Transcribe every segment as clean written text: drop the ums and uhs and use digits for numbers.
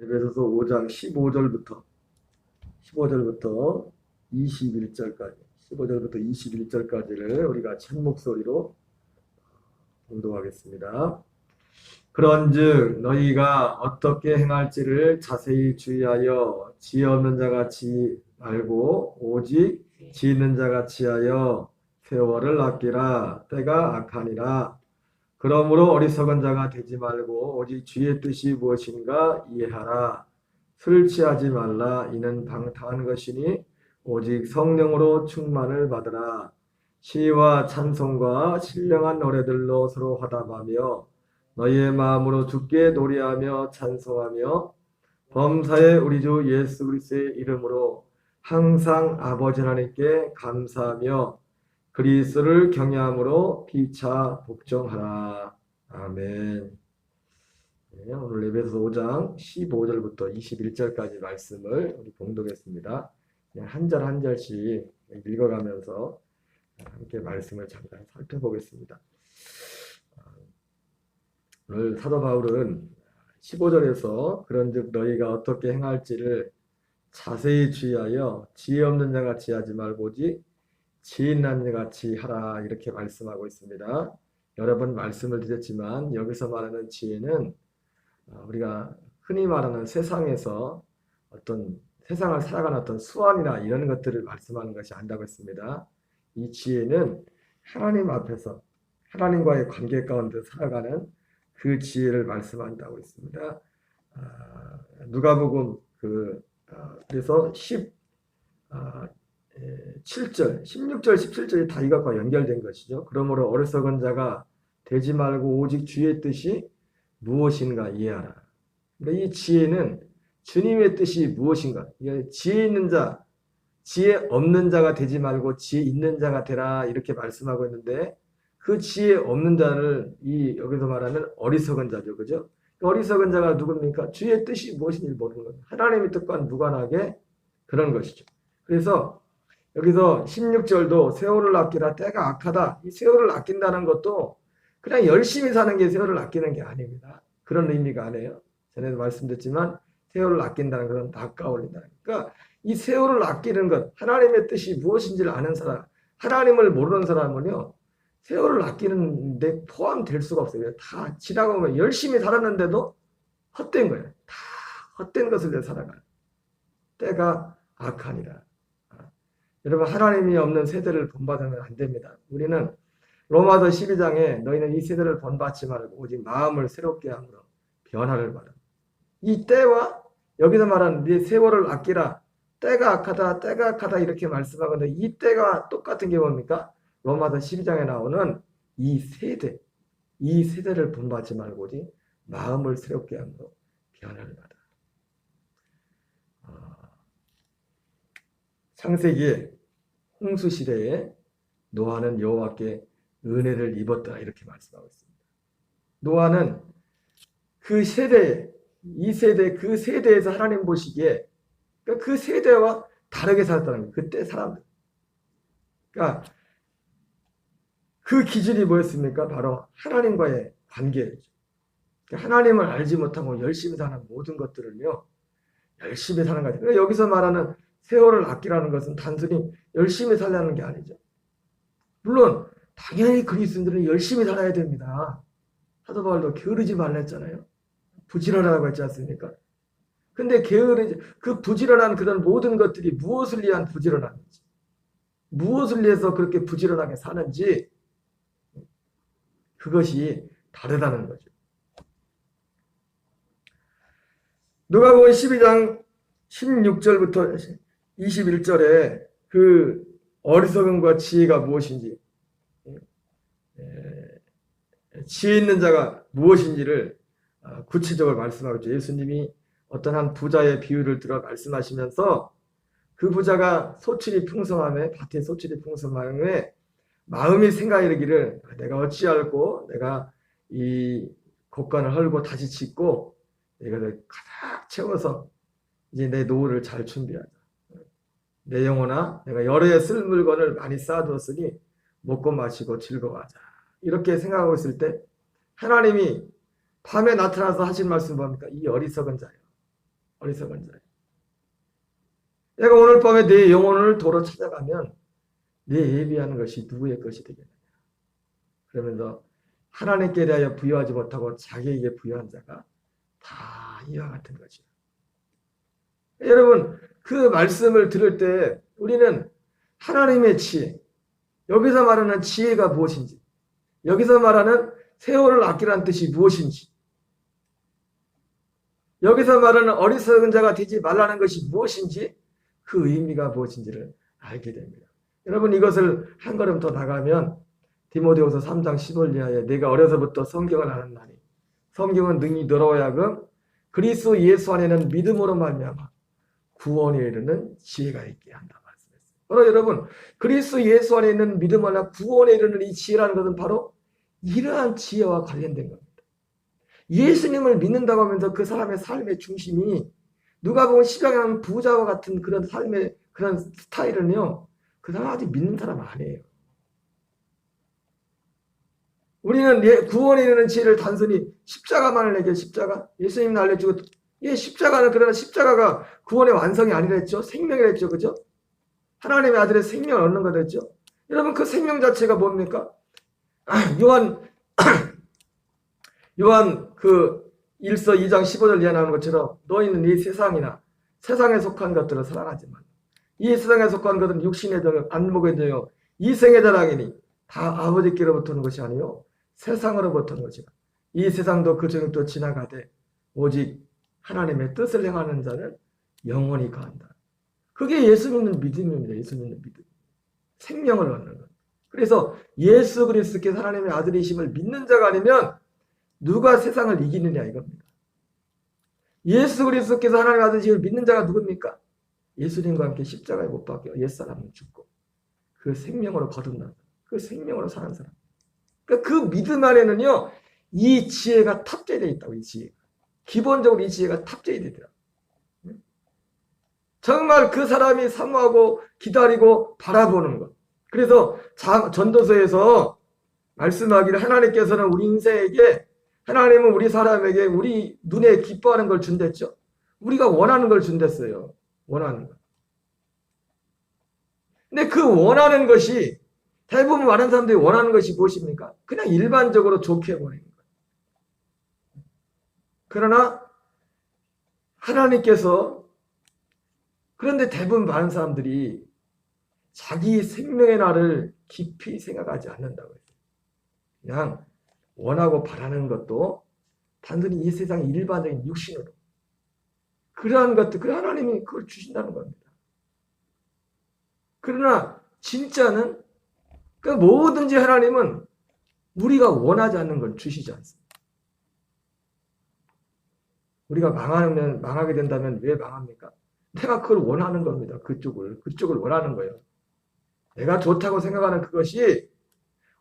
에베소서 5장 15절부터 21절까지 15절부터 21절까지를 우리가 한 목소리로 봉독하겠습니다. 그런즉 너희가 어떻게 행할지를 자세히 주의하여 지혜 없는 자같이 말고 오직 지혜 있는 자같이 하여 세월을 아끼라. 때가 악하니라. 그러므로 어리석은 자가 되지 말고 오직 주의 뜻이 무엇인가 이해하라. 술 취하지 말라. 이는 방탕한 것이니 오직 성령으로 충만을 받으라. 시와 찬송과 신령한 노래들로 서로 화답하며 너희의 마음으로 주께 노래하며 찬송하며 범사의 우리 주 예수 그리스도의 이름으로 항상 아버지 하나님께 감사하며 그리스도를 경외함으로 피차 복종하라. 아멘. 네, 오늘 에베소서 5장 15절부터 21절까지 말씀을 우리 봉독했습니다. 한 절 한 절씩 읽어가면서 함께 말씀을 잠깐 살펴보겠습니다. 오늘 사도 바울은 15절에서 그런즉 너희가 어떻게 행할지를 자세히 주의하여 지혜 없는 자같이 하지 말고 오직 지혜 있는 자같이 하라 이렇게 말씀하고 있습니다. 여러 번 말씀을 드렸지만 여기서 말하는 지혜는 우리가 흔히 말하는 세상에서 어떤 세상을 살아가는 어떤 수완이나 이런 것들을 말씀하는 것이 아니라고 했습니다. 이 지혜는 하나님 앞에서 하나님과의 관계 가운데 살아가는 그 지혜를 말씀한다고 했습니다. 누가복음 그래서 16절, 17절이 다 이것과 연결된 것이죠. 그러므로 어리석은 자가 되지 말고 오직 주의 뜻이 무엇인가 이해하라. 근데 이 지혜는 주님의 뜻이 무엇인가. 지혜 있는 자, 지혜 없는 자가 되지 말고 지혜 있는 자가 되라 이렇게 말씀하고 있는데 그 지혜 없는 자를 여기서 말하는 어리석은 자죠. 그죠? 어리석은 자가 누굽니까? 주의 뜻이 무엇인지 모르는 거예요. 하나님의 뜻과는 무관하게 그런 것이죠. 그래서 여기서 16절도 세월을 아끼라. 때가 악하다. 이 세월을 아낀다는 것도 그냥 열심히 사는 게 세월을 아끼는 게 아닙니다. 그런 의미가 아니에요. 전에도 말씀드렸지만 세월을 아낀다는 것은 낚아 올린다는 것. 그러니까 이 세월을 아끼는 것, 하나님의 뜻이 무엇인지를 아는 사람, 하나님을 모르는 사람은요, 세월을 아끼는 데 포함될 수가 없어요. 다 지나가 보면 열심히 살았는데도 헛된 거예요. 다 헛된 것을 위해 살아가요. 때가 악하니라. 여러분, 하나님이 없는 세대를 본받으면 안 됩니다. 우리는 로마서 12장에 너희는 이 세대를 본받지 말고 오직 마음을 새롭게 함으로 변화를 받아. 이 때와 여기서 말하는 네 세월을 아끼라. 때가 악하다, 때가 악하다 이렇게 말씀하는데 이 때가 똑같은 게 뭡니까? 로마서 12장에 나오는 이 세대를 본받지 말고 오직 마음을 새롭게 함으로 변화를 받아. 창세기에 홍수 시대에 노아는 여호와께 은혜를 입었다 이렇게 말씀하고 있습니다. 노아는 그 세대에 그 세대에서 하나님 보시기에 그 세대와 다르게 살았다는 거예요. 그때 사람들. 그러니까 그 기준이 뭐였습니까? 바로 하나님과의 관계였죠. 하나님을 알지 못하고 열심히 사는 모든 것들을요, 열심히 사는 거죠. 그러니까 여기서 말하는 세월을 아끼라는 것은 단순히 열심히 살라는 게 아니죠. 물론 당연히 그리스도인들은 열심히 살아야 됩니다. 사도 바울도 게으르지 말라 했잖아요. 부지런하라고 했지 않습니까? 근데 그 부지런한 그런 모든 것들이 무엇을 위한 부지런함인지, 무엇을 위해서 그렇게 부지런하게 사는지, 그것이 다르다는 거죠. 누가복음 12장 16절부터 21절에 그 어리석음과 지혜가 무엇인지, 지혜 있는 자가 무엇인지를 구체적으로 말씀하고 있죠. 예수님이 어떤 한 부자의 비유를 들어 말씀하시면서 그 부자가 소출이 풍성함에 밭에 소출이 풍성함에 마음이 생각이르기를 내가 어찌할꼬 내가 이 곡간을 헐고 다시 짓고 이것을 가득 채워서 이제 내 노후를 잘 준비하자. 내 영혼아 내가 여러 해 쓸 물건을 많이 쌓아두었으니 먹고 마시고 즐거워하자. 이렇게 생각하고 있을 때 하나님이 밤에 나타나서 하신 말씀 뭡니까? 이 어리석은 자요. 어리석은 자야. 내가 오늘 밤에 내 영혼을 도로 찾아가면 내 예비하는 것이 누구의 것이 되겠느냐. 그러면서 하나님께 대하여 부여하지 못하고 자기에게 부여한 자가 다 이와 같은 거죠. 여러분, 그 말씀을 들을 때 우리는 하나님의 지혜, 여기서 말하는 지혜가 무엇인지, 여기서 말하는 세월을 아끼라는 뜻이 무엇인지, 여기서 말하는 어리석은 자가 되지 말라는 것이 무엇인지, 그 의미가 무엇인지를 알게 됩니다. 여러분, 이것을 한 걸음 더 나가면 디모데후서 3장 15절 이하에 내가 어려서부터 성경을 아는 나니 성경은 능히 너로 하여금 그리스도 예수 안에는 믿음으로 말미암아 구원에 이르는 지혜가 있게 한다 말씀했어요. 바로 여러분, 그리스도 예수 안에 있는 믿음으로 구원에 이르는 이 지혜라는 것은 바로 이러한 지혜와 관련된 겁니다. 예수님을 믿는다고 하면서 그 사람의 삶의 중심이 누가 보면 시장하는 부자와 같은 그런 삶의 그런 스타일은요, 그 사람 아직 믿는 사람 아니에요. 우리는 구원에 이르는 지혜를 단순히 십자가만을 얘기해. 십자가 예수님이 알려주고, 십자가는, 그러나 십자가가 구원의 완성이 아니랬죠. 생명이랬죠. 그죠? 하나님의 아들의 생명을 얻는 거랬죠. 여러분, 그 생명 자체가 뭡니까? 요한 그 1서 2장 15절 이하에 나오는 것처럼 너희는 이 세상이나 세상에 속한 것들을 사랑하지 말라. 이 세상에 속한 것은 육신의 정욕, 안목의 정욕, 이생의 자랑이니 다 아버지께로부터 오는 것이 아니요 세상으로부터 오는 것이라. 이 세상도 그 정욕도 지나가되 오직 하나님의 뜻을 행하는 자는 영원히 거한다. 그게 예수 믿는 믿음입니다. 예수 믿는 믿음. 생명을 얻는 것. 그래서 예수 그리스도께서 하나님의 아들이심을 믿는 자가 아니면 누가 세상을 이기느냐 이겁니다. 예수 그리스도께서 하나님의 아들이심을 믿는 자가 누굽니까? 예수님과 함께 십자가에 못 박혀 옛사람은 죽고 그 생명으로 거듭난다. 그 생명으로 사는 사람. 그러니까 그 믿음 안에는요, 이 지혜가 탑재되어 있다고. 이 지혜가. 기본적으로 이 지혜가 탑재되어 있더라고요. 정말 그 사람이 사모하고 기다리고 바라보는 것. 그래서 전도서에서 말씀하기를 하나님께서는 우리 인생에게, 하나님은 우리 사람에게 우리 눈에 기뻐하는 걸 준댔죠. 우리가 원하는 걸 준댔어요. 원하는 것. 근데 그 원하는 것이, 대부분 많은 사람들이 원하는 것이 무엇입니까? 그냥 일반적으로 좋게 보이는 거예요. 그러나 하나님께서, 그런데 대부분 많은 사람들이 자기 생명의 날을 깊이 생각하지 않는다고 해요. 그냥 원하고 바라는 것도 단순히 이 세상 일반적인 육신으로, 그러한 것들, 그 하나님이 그걸 주신다는 겁니다. 그러나 진짜는, 그러니까 뭐든지 하나님은 우리가 원하지 않는 걸 주시지 않습니다. 우리가 망하게 된다면 왜 망합니까? 내가 그걸 원하는 겁니다. 그쪽을 원하는 거예요. 내가 좋다고 생각하는 그것이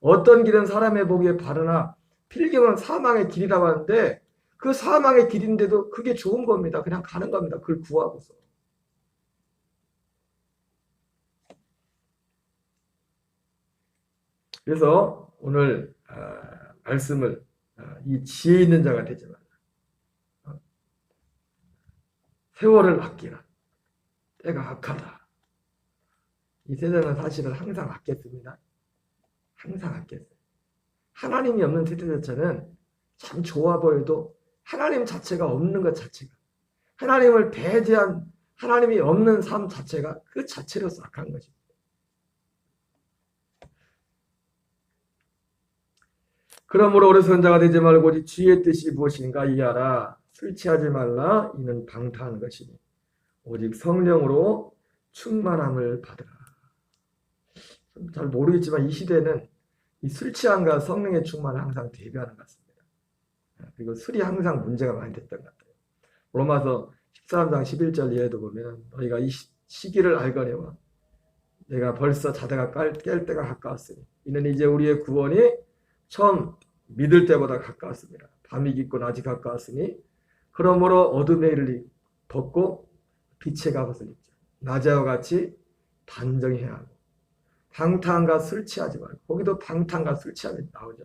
어떤 길은 사람의 보기에 바르나 필경은 사망의 길이라고 하는데, 그 사망의 길인데도 그게 좋은 겁니다. 그냥 가는 겁니다. 그걸 구하고서. 그래서 오늘 말씀을 이 지혜 있는 자가 되지 말라. 세월을 아끼라. 때가 악하다. 이 세대는 사실은 항상 아꼈습니다. 항상 아꼈어요. 하나님이 없는 세대 자체는 참 좋아 보여도 하나님 자체가 없는 것 자체가, 하나님을 배제한, 하나님이 없는 삶 자체가 그 자체로서 악한 것입니다. 그러므로 어리석은 자가 되지 말고 오직 주의 뜻이 무엇인가 이해하라. 술 취하지 말라. 이는 방탕한 것이니 오직 성령으로 충만함을 받으라. 잘 모르겠지만 이 시대는 이 술 취함과 성령의 충만을 항상 대비하는 것 같습니다. 그리고 술이 항상 문제가 많이 됐던 것 같아요. 로마서 13장 11절 이하에도 보면 너희가 이 시기를 알거니와 내가 벌써 자다가 깰 때가 가까웠으니 이는 이제 우리의 구원이 처음 믿을 때보다 가까웠습니다. 밤이 깊고 낮이 가까웠으니 그러므로 어둠의 일을 벗고 빛의 갑옷을 입자. 낮에와 같이 단정히 해야 하고 방탕과 술 취하지 말고, 거기도 방탕과 술 취함이 나오죠.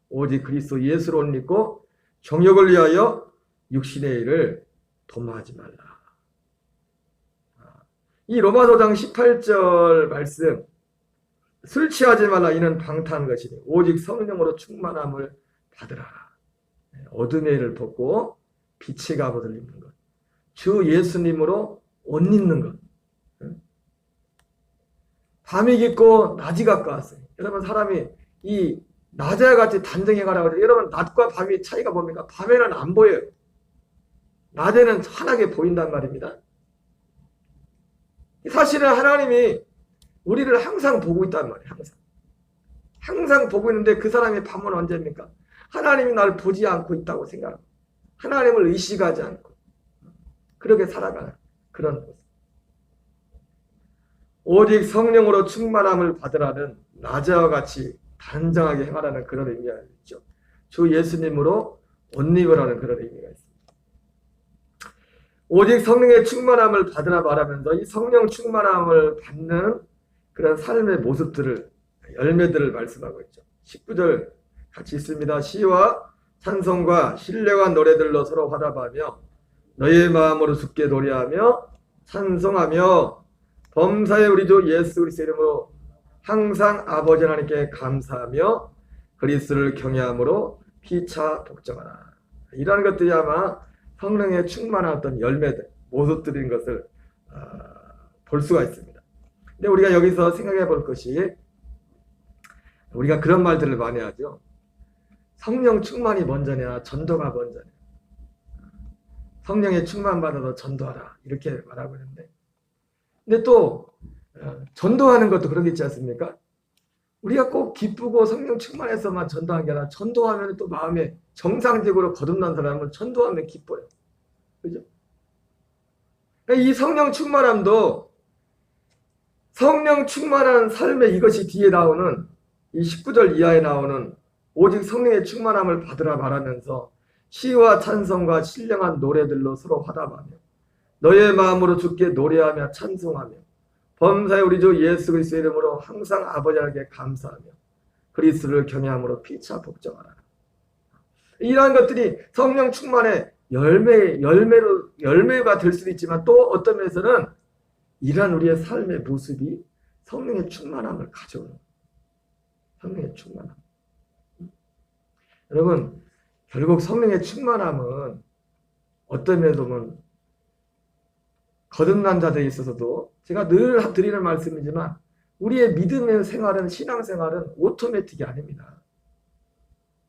오직 그리스도 예수를 옷 입고 정욕을 위하여 육신의 일을 도모하지 말라. 이 로마서 장 18절 말씀, 술 취하지 말라 이는 방탕한 것이니 오직 성령으로 충만함을 받으라. 어둠의 일을 벗고 빛의 갑옷을 입는 것. 주 예수님으로 옷 입는 것. 밤이 깊고 낮이 가까웠어요. 여러분 사람이 이 낮에 같이 단정해 가라고 하죠. 여러분 낮과 밤이 차이가 뭡니까? 밤에는 안 보여요. 낮에는 환하게 보인단 말입니다. 사실은 하나님이 우리를 항상 보고 있단 말이에요. 항상 보고 있는데 그 사람이 밤은 언제입니까? 하나님이 나를 보지 않고 있다고 생각하고 하나님을 의식하지 않고 그렇게 살아가는 그런 모습. 오직 성령으로 충만함을 받으라는 낮에와 같이 단정하게 행하라는 그런 의미가 있죠. 주 예수님으로 옷 입으라는 그런 의미가 있습니다. 오직 성령의 충만함을 받으라 말하면서 이 성령 충만함을 받는 그런 삶의 모습들을 열매들을 말씀하고 있죠. 19절 같이 있습니다. 시와 찬송과 신령한 노래들로 서로 화답하며 너의 마음으로 주께 노래하며 찬송하며 범사의 우리 주 예수 그리스도의 이름으로 항상 아버지 하나님께 감사하며 그리스도를 경외함으로 피차 복종하라. 이러한 것들이 아마 성령의 충만한 어떤 열매들, 모습들인 것을 볼 수가 있습니다. 근데 우리가 여기서 생각해 볼 것이 우리가 그런 말들을 많이 하죠. 성령 충만이 먼저냐 전도가 먼저냐. 성령의 충만 받아서 전도하라 이렇게 말하고 있는데 근데 또 전도하는 것도 그런 게 있지 않습니까? 우리가 꼭 기쁘고 성령 충만해서만 전도하는 게 아니라 전도하면 또 마음에 정상적으로 거듭난 사람은 전도하면 기뻐요. 그죠? 이 성령 충만함도 성령 충만한 삶의 이것이 뒤에 나오는 이 19절 이하에 나오는 오직 성령의 충만함을 받으라 말하면서 시와 찬송과 신령한 노래들로 서로 화답하며 너의 마음으로 주께 노래하며 찬송하며 범사의 우리 주 예수 그리스도의 이름으로 항상 아버지 하나님께 감사하며 그리스도를 경외함으로 피차 복종하라. 이러한 것들이 성령 충만의 열매가 될 수도 있지만 또 어떤 면에서는 이러한 우리의 삶의 모습이 성령의 충만함을 가져오는 성령의 충만함. 여러분 결국 성령의 충만함은 어떤 면에서 보면 거듭난 자들에 있어서도 제가 늘 드리는 말씀이지만 우리의 믿음의 생활은 신앙생활은 오토매틱이 아닙니다.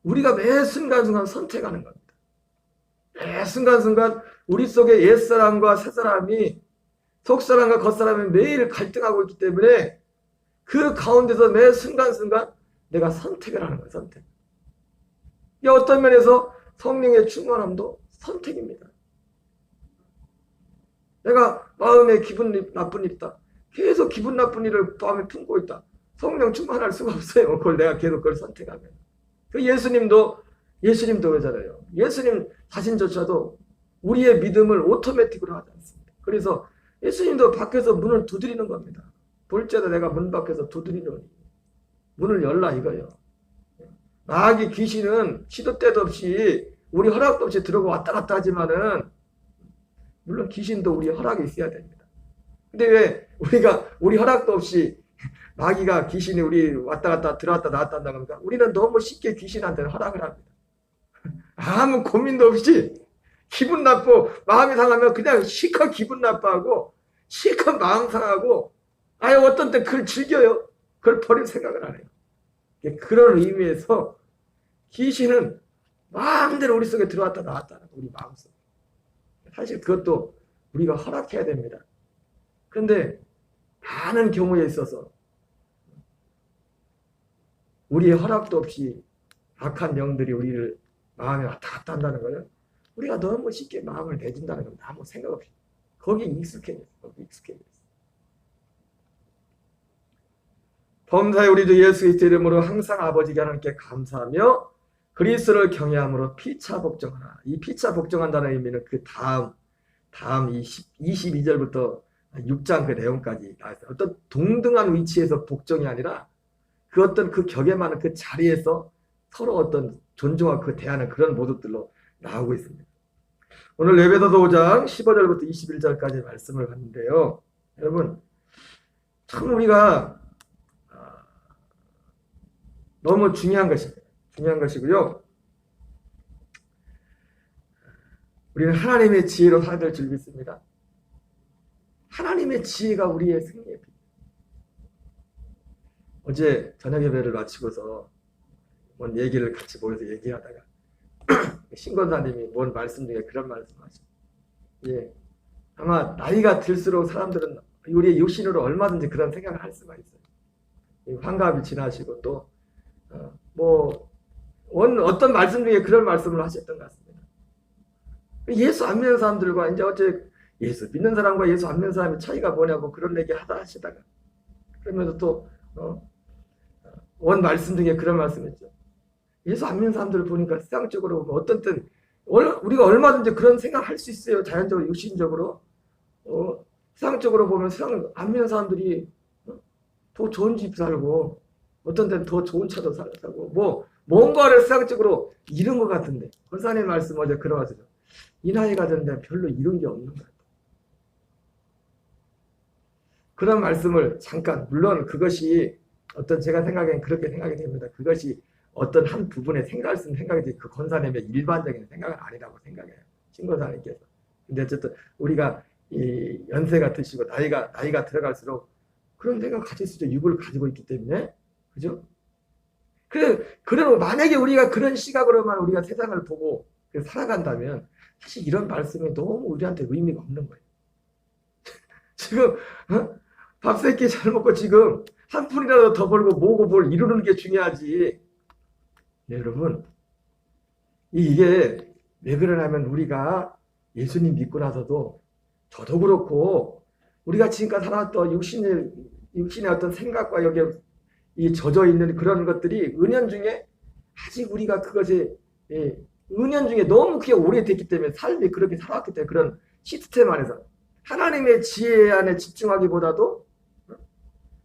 우리가 매 순간순간 선택하는 겁니다. 매 순간순간 우리 속에 옛사람과 새사람이 속사람과 겉사람이 매일 갈등하고 있기 때문에 그 가운데서 매 순간순간 내가 선택을 하는 거예요. 선택. 이 어떤 면에서 성령의 충만함도 선택입니다. 내가 마음에 기분 나쁜 일 있다. 계속 기분 나쁜 일을 마음에 품고 있다. 성령 충만할 수가 없어요. 그걸 내가 계속 그걸 선택하면. 그 예수님도 그러잖아요. 예수님 자신조차도 우리의 믿음을 오토매틱으로 하지 않습니다. 그래서 예수님도 밖에서 문을 두드리는 겁니다. 볼지어다 내가 문 밖에서 두드리노니 문을 열라 이거예요. 마귀 귀신은 시도 때도 없이 우리 허락도 없이 들어오고 왔다 갔다 하지만은 물론 귀신도 우리 허락이 있어야 됩니다. 근데 왜 우리 허락도 없이 마귀가 귀신이 우리 왔다 갔다 들어왔다 나왔다 한다고 합니까? 우리는 너무 쉽게 귀신한테 허락을 합니다. 아무 고민도 없이 기분 나쁘고 마음이 상하면 그냥 실컷 기분 나빠하고 실컷 마음 상하고 아예 어떤 때 그걸 즐겨요. 그걸 버릴 생각을 안 해요. 그런 의미에서 귀신은 마음대로 우리 속에 들어왔다 나왔다는 우리 마음속에. 사실 그것도 우리가 허락해야 됩니다. 그런데 많은 경우에 있어서 우리의 허락도 없이 악한 영들이 우리를 마음에 왔다 갔다 한다는 것은 우리가 너무 쉽게 마음을 내준다는 겁니다. 아무 생각 없이. 거기에 익숙해졌어. 범사의 우리 주 예수 그리스도의 이름으로 항상 아버지께 하나님께 감사하며 그리스도를 경외함으로 피차 복종하라. 이 피차 복종한다는 의미는 그 다음 22절부터 6장 그 내용까지 나왔어요. 어떤 동등한 위치에서 복종이 아니라 그 어떤 그 격에 많은 그 자리에서 서로 어떤 존중하고 그 대하는 그런 모습들로 나오고 있습니다. 오늘 에베소서 5장 15절부터 21절까지 말씀을 하는데요. 여러분, 참 우리가 너무 중요한 것이고요. 우리는 하나님의 지혜로 살아야 될 줄 믿습니다. 하나님의 지혜가 우리의 승리의 빛. 어제 저녁 예배를 마치고서 뭔 얘기를 같이 모여서 얘기하다가 신권사님이 뭔 말씀 중에 그런 말씀하죠. 예, 아마 나이가 들수록 사람들은 우리의 육신으로 얼마든지 그런 생각을 할 수가 있어요. 환갑이 지나시고 또 어떤 말씀 중에 그런 말씀을 하셨던 것 같습니다. 예수 안 믿는 사람들과 이제 어째 예수 믿는 사람과 예수 안 믿는 사람의 차이가 뭐냐고 그런 얘기 하시다가 그러면서 또 원 말씀 중에 그런 말씀했죠. 예수 안 믿는 사람들을 보니까 세상적으로 어떤 땐 우리가 얼마든지 그런 생각을 할 수 있어요. 자연적으로 육신적으로 세상적으로 보면 세상 안 믿는 사람들이 더 좋은 집 살고 어떤 때는 더 좋은 차도 사고 뭔가를 세상적으로 이룬 것 같은데 권사님 말씀 어제 그러하죠. 이 나이가 됐는데 별로 이룬 게 없는 것 같아요. 그런 말씀을 잠깐 물론 그것이 어떤 제가 생각엔 그렇게 생각이 됩니다. 그것이 어떤 한 부분에 생각할 수 있는 생각이지 그 권사님의 일반적인 생각은 아니라고 생각해요. 신권사님께서. 근데 어쨌든 우리가 이 연세가 드시고 나이가 들어갈수록 그런 생각 가질 수 있죠. 육을 가지고 있기 때문에. 그죠? 그러면 만약에 우리가 그런 시각으로만 우리가 세상을 보고 살아간다면 사실 이런 말씀이 너무 우리한테 의미가 없는 거예요. 지금 밥 세 끼 잘 먹고 지금 한 푼이라도 더 벌고 뭐고 뭘 이루는 게 중요하지. 네, 여러분 이게 왜 그러냐면 우리가 예수님 믿고 나서도 저도 그렇고 우리가 지금까지 살아왔던 육신의 어떤 생각과 여기에 이 젖어 있는 그런 것들이 은연중에 아직 우리가 그것이 은연중에 너무 그게 오래됐기 때문에 삶이 그렇게 살아왔기 때문에 그런 시스템 안에서 하나님의 지혜 안에 집중하기보다도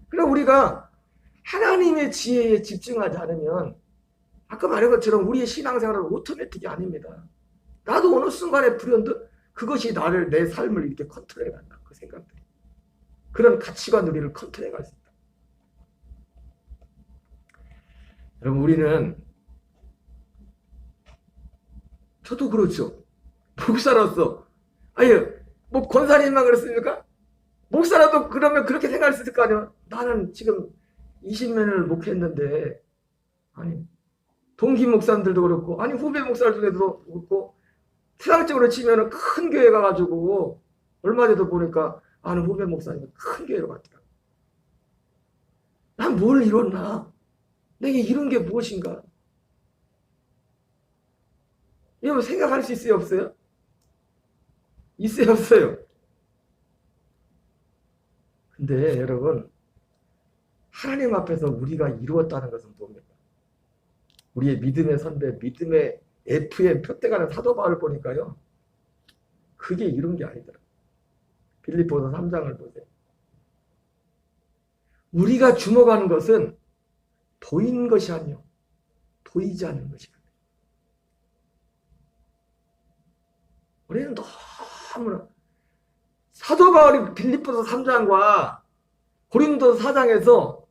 그럼 우리가 하나님의 지혜에 집중하지 않으면 아까 말한 것처럼 우리의 신앙생활은 오토매틱이 아닙니다. 나도 어느 순간에 불현듯 그것이 내 삶을 이렇게 컨트롤해 간다. 그 생각들. 그런 가치관 우리를 컨트롤해 갈 수 있다. 여러분 우리는 저도 그렇죠. 목사로서 뭐 권사님만 그랬습니까? 목사라도 그러면 그렇게 생각할 수 있을 거 아니에요. 나는 지금 20년을 목회했는데 동기 목사님들도 그렇고 후배 목사들 중에도 그렇고 세상적으로 치면 큰 교회 가가지고 얼마 전에도 보니까 아는 후배 목사님이 큰 교회로 갔더라고요. 난 뭘 이뤘나? 내게 이룬 게 무엇인가? 이러면 생각할 수 있어요? 없어요? 있어요? 없어요? 근데 여러분 하나님 앞에서 우리가 이루었다는 것은 뭡니까? 우리의 믿음의 선배, 믿음의 FM 표대가는 사도 바울을 보니까요. 그게 이룬 게 아니더라고요. 빌립보서 3장을 보세요. 우리가 주목하는 것은 보이는 것이 아니요. 보이지 않는 것이거든요. 우리는 너무나 사도 바울이 빌립보서 3장과 고린도서 4장에서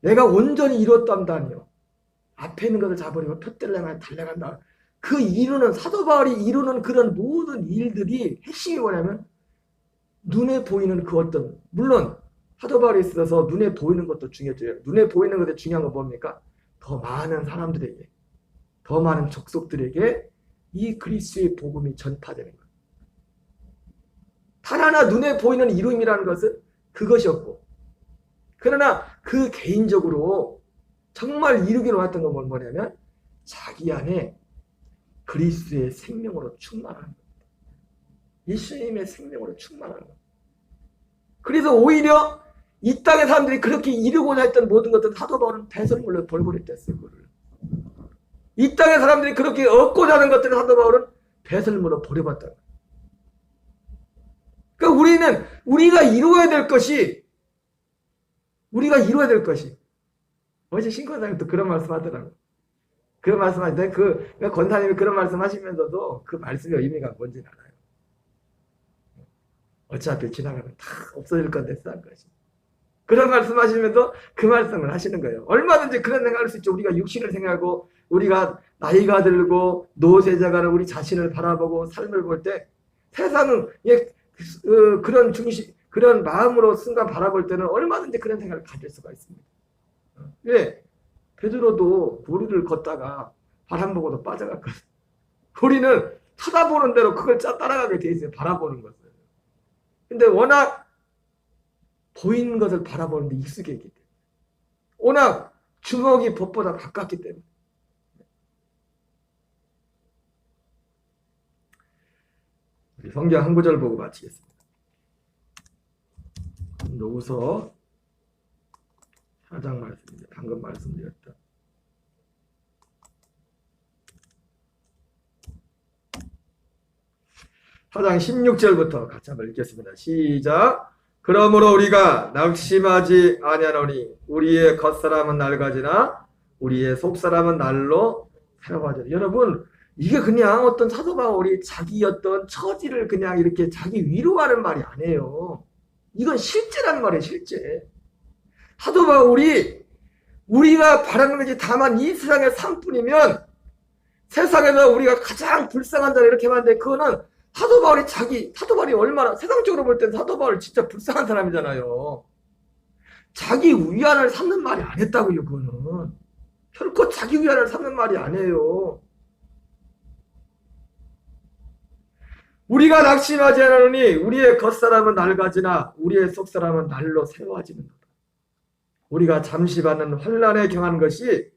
내가 온전히 이뤘단다니요. 앞에 있는 것을 잡으려고 표대를 향하여 달려간다. 그 이루는 사도 바울이 이루는 그런 모든 일들이 핵심이 뭐냐면 눈에 보이는 그 어떤 물론 사도 바울에 있어서 눈에 보이는 것도 중요해요. 눈에 보이는 것에 중요한 건 뭡니까? 더 많은 사람들에게 더 많은 족속들에게 이 그리스도의 복음이 전파되는 거예요. 단 하나 눈에 보이는 이름이라는 것은 그것이었고 그러나 그 개인적으로 정말 이루기로 했던 건 뭐냐면 자기 안에 그리스도의 생명으로 충만하는 겁니다. 예수님의 생명으로 충만하는 겁니다. 그래서 오히려 이 땅의 사람들이 그렇게 이루고자 했던 모든 것들은 사도 바울은 배설물로 버려버렸댔어요. 이 땅의 사람들이 그렇게 얻고자 하는 것들을 사도 바울은 배설물로 버려봤다. 그러니까 우리가 이루어야 될 것이 어제 신권사님이 또 그런 말씀 하더라고요. 그런 말씀 하실 때 권사님이 그런 말씀 하시면서도 그 말씀의 의미가 뭔지 알아요. 어차피 지나가면 다 없어질 건데 싼 것이. 그런 말씀하시면서 그 말씀을 하시는 거예요. 얼마든지 그런 생각할 수 있죠. 우리가 육신을 생각하고 우리가 나이가 들고 노쇠자가는 우리 자신을 바라보고 삶을 볼 때 세상은 그런 중심, 그런 마음으로 순간 바라볼 때는 얼마든지 그런 생각을 가질 수가 있습니다. 예, 베드로도 우리를 걷다가 바람 보고도 빠져갔거든요. 우리는 쳐다보는 대로 그걸 따라가게 돼 있어요. 바라보는 것을. 근데 워낙 보이는 것을 바라보는 데 익숙해졌기 때문에, 워낙 주먹이 법보다 가깝기 때문에. 우리 성경 한 구절 보고 마치겠습니다. 노후서 4장 말씀입니다. 방금 말씀드렸던. 사장 16절부터 같이 한번 읽겠습니다. 시작. 그러므로 우리가 낙심하지 아니하노니 우리의 겉사람은 낡아지나 우리의 속사람은 날로 새로워지라. 여러분, 이게 그냥 어떤 사도 바울이 자기 어떤 처지를 그냥 이렇게 자기 위로하는 말이 아니에요. 이건 실제란 말이에요. 실제. 사도 바울이 우리가 바라는 것이 다만 이 세상의 삶뿐이면 세상에서 우리가 가장 불쌍한 자를 이렇게 말하는데, 그거는 사도 바울이 얼마나, 세상적으로 볼 때는 사도 바울이 진짜 불쌍한 사람이잖아요. 자기 위안을 삼는 말이 아니었다고요. 그거는 결코 자기 위안을 삼는 말이 아니에요. 우리가 낙심하지 않으니 우리의 겉사람은 낡아지나 우리의 속사람은 날로 새로워지는도다. 우리가 잠시 받는 환난에 경한 것이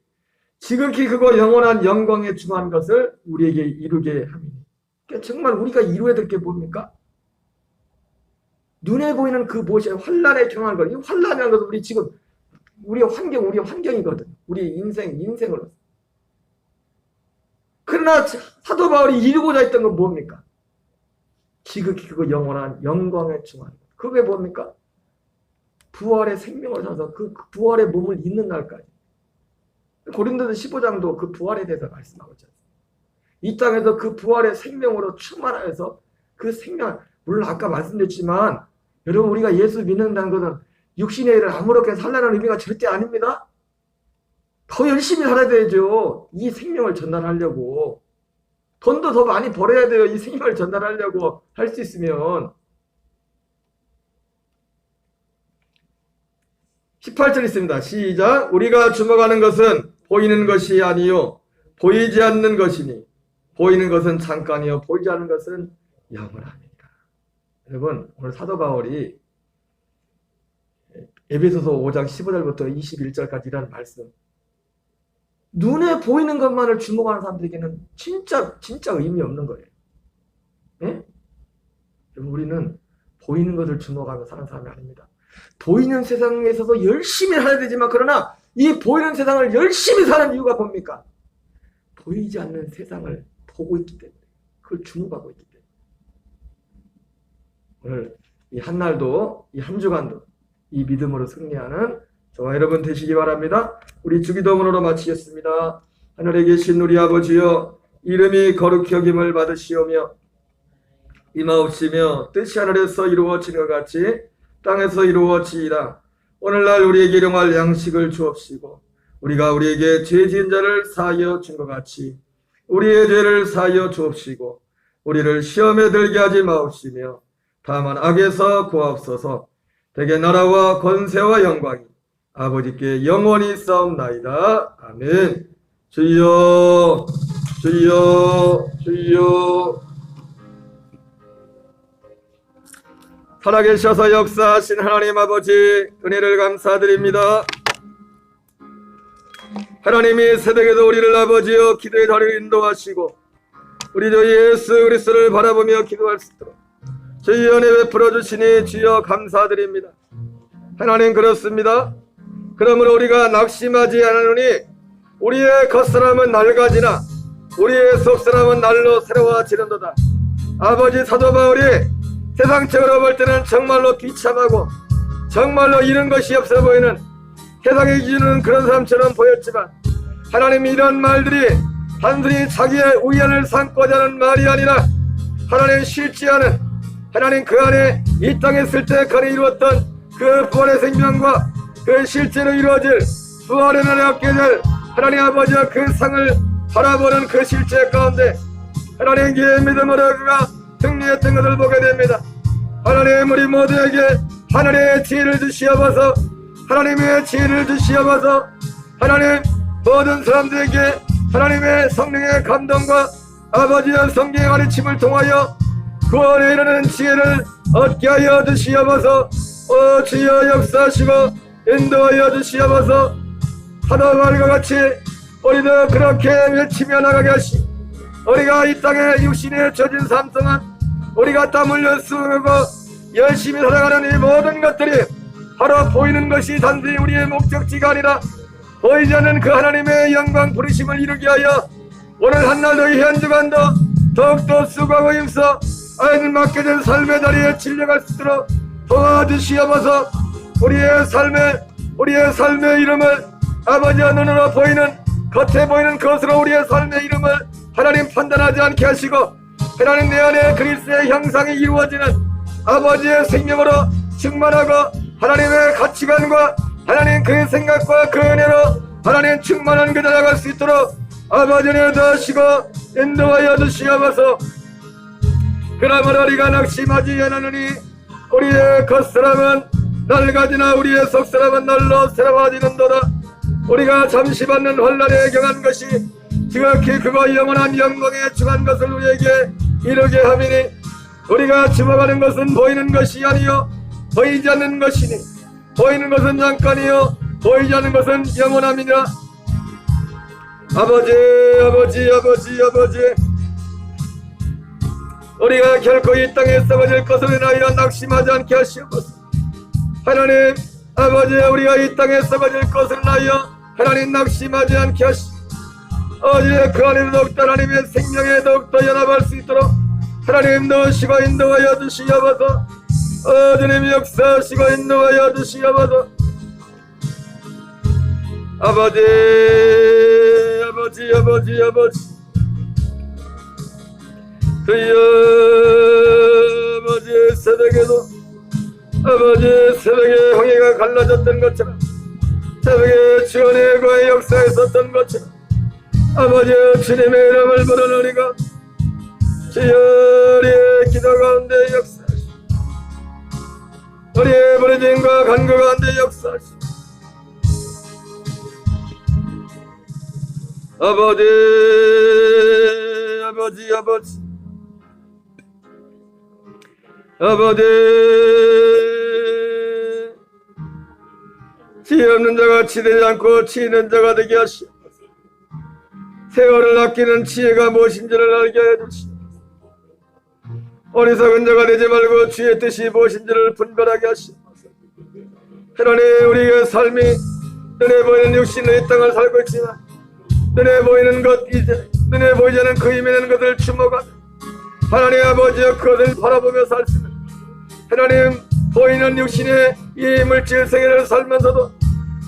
지극히 크고 영원한 영광에 중한 것을 우리에게 이루게 함이니. 그러니까 정말 우리가 이루어야 될 게 뭡니까? 눈에 보이는 그 무엇이에요? 환난에 경한 것. 이 환난이라는 것은 우리 지금 우리의 환경이거든. 우리 인생으로. 그러나 사도 바울이 이루고자 했던 건 뭡니까? 지극히 크고 영원한 영광에 중한 것. 그게 뭡니까? 부활의 생명을 사서 그 부활의 몸을 입는 날까지. 고린도서 15장도 그 부활에 대해서 말씀하고 있잖아요. 이 땅에서 그 부활의 생명으로 충만하여서 그 생명, 물론 아까 말씀드렸지만 여러분, 우리가 예수 믿는다는 것은 육신의 일을 아무렇게 살라는 의미가 절대 아닙니다. 더 열심히 살아야 되죠. 이 생명을 전달하려고. 돈도 더 많이 벌어야 돼요. 이 생명을 전달하려고 할 수 있으면. 18절 있습니다. 시작. 우리가 주목하는 것은 보이는 것이 아니요 보이지 않는 것이니 보이는 것은 잠깐이요 보이지 않는 것은 영원합니다. 여러분, 오늘 사도 바울이 에베소서 5장 15절부터 21절까지 이런 말씀, 눈에 보이는 것만을 주목하는 사람들에게는 진짜 의미 없는 거예요. 네? 우리는 보이는 것을 주목하며 사는 사람이 아닙니다. 보이는 세상에 있어서 열심히 살아야 되지만, 그러나 이 보이는 세상을 열심히 사는 이유가 뭡니까? 보이지 않는 세상을 보고 있기 때문에, 그걸 주목하고 있기 때문에. 오늘 이 한 날도, 이 한 주간도 이 믿음으로 승리하는 저와 여러분 되시기 바랍니다. 우리 주기도문으로 마치겠습니다. 하늘에 계신 우리 아버지여, 이름이 거룩히 여김을 받으시오며 임하옵시며 뜻이 하늘에서 이루어지는 것 같이 땅에서 이루어지이다. 오늘날 우리에게 일용할 양식을 주옵시고 우리가 우리에게 죄 지은 자를 사하여 준 것 같이 우리의 죄를 사하여 주옵시고 우리를 시험에 들게 하지 마옵시며 다만 악에서 구하옵소서. 대개 나라와 권세와 영광이 아버지께 영원히 싸움나이다. 아멘. 주여 주여 주여. 살아계셔서 역사하신 하나님 아버지, 은혜를 감사드립니다. 하나님이 새벽에도 우리를 아버지여 기도의 다리를 인도하시고 우리 주 예수 그리스도를 바라보며 기도할 수 있도록 저희 은혜 베풀어 주시니 주여 감사드립니다. 하나님, 그렇습니다. 그러므로 우리가 낙심하지 않으니 우리의 겉사람은 낡아지나 우리의 속사람은 날로 새로워지는도다. 아버지, 사도 바울이 세상적으로 볼 때는 정말로 비참하고 정말로 잃은 것이 없어 보이는 세상의 기준은 그런 사람처럼 보였지만, 하나님, 이런 말들이 단순히 자기의 위안을 삼고자 하는 말이 아니라 하나님 실지하는 하나님 그 안에 이 땅에 있을 때 그 안에 이루었던 그 부활의 생명과 그 실제로 이루어질 부활의 날에 얻게 될 하나님 아버지와 그 상을 바라보는 그 실제 가운데 하나님 그 믿음으로 그가 승리했던 것을 보게 됩니다. 하나님 우리 모두에게 하나님의 지혜를 주시옵소서. 하나님의 지혜를 주시옵소서. 하나님 모든 사람들에게 하나님의 성령의 감동과 아버지의 성경의 가르침을 통하여 구원에 이르는 지혜를 얻게 하여 주시옵소서. 오 주여 역사하시고 인도하여 주시옵소서. 하나님과 같이 우리도 그렇게 외치며 나가게 하시고 우리가 이 땅에 육신에 젖은 삶 동안 우리가 땀 흘려 수고하고 열심히 살아가는 이 모든 것들이 바로 보이는 것이 단순히 우리의 목적지가 아니라 보이지 않는 그 하나님의 영광 부르심을 이루게 하여 오늘 한날도 이 한 주간도 더욱더 수고하고 힘써 아이들 맡겨진 삶의 다리에 진려갈 수 있도록 도와주시옵소서. 우리의 삶의 이름을 아버지의 눈으로 보이는 겉에 보이는 것으로 우리의 삶의 이름을 하나님 판단하지 않게 하시고 하나님 내 안에 그리스도의 형상이 이루어지는 아버지의 생명으로 충만하고 하나님의 가치관과 하나님 그 생각과 그 은혜로 하나님 충만한 그 나아갈 수 있도록 아버지를 도우시고 인도하여 주시옵소서. 그러므로 우리가 낙심하지 않으니 우리의 겉사람은 낡아지나 우리의 속사람은 날로 새로워지는도다. 우리가 잠시 받는 환난에 경한 것이 지극히 그거 영원한 영광에 중한 것을 우리에게 이루게 하미니 우리가 주목하는 것은 보이는 것이 아니요 보이지 않는 것이니 보이는 것은 잠깐이요 보이지 않는 것은 영원함이니라. 아버지 우리가 결코 이 땅에 썩어질 것으로 인하여 낙심하지 않게 하시옵소서. 하나님 아버지 우리가 이 땅에 썩어질 것으로 인하여 하나님 낙심하지 않게 하시옵소서. 어제 그 안에 더욱더 하나님의 생명에 더욱더 연합할 수 있도록 하나님 도우시고 인도하여 주시옵소서. 주님 역사하시고 인도하여 주시옵소서. 아버지 주여 아버지 새벽에도 아버지 새벽에 홍해가 갈라졌던 것처럼 새벽에 주원의 거의 역사에 있었던 것처럼 아버지 주님의 이름을 부르노니가 주여 우리의 기도 가운데 역사하시고 우리의 부르짖음과 간구 가운데 역사하시고 아버지 지혜 없는 자가 치되지 않고 치는 자가 되게 하시옵소서. 세월을 아끼는 지혜가 무엇인지를 알게 해주시옵소서. 어리석은 자가 되지 말고 주의 뜻이 무엇인지를 분별하게 하시옵소서. 하나님 우리의 삶이 눈에 보이는 육신의 이 땅을 살고 있지만 눈에 보이는 것 이제 눈에 보이지 않는 그 임하는 것을 주목하며 하나님 아버지여 그것을 바라보며 살 수 있는 하나님 보이는 육신의 이 물질 세계를 살면서도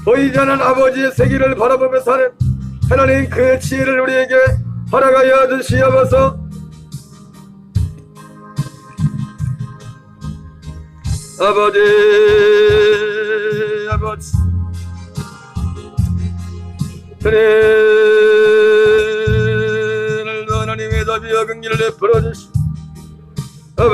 보이지 않는 아버지의 세계를 바라보며 사는 하나님 그 지혜를 우리에게 허락하여 주시옵소서. 아버지 오늘도 하나님의 자비와 긍휼을 베풀어 주시옵소서.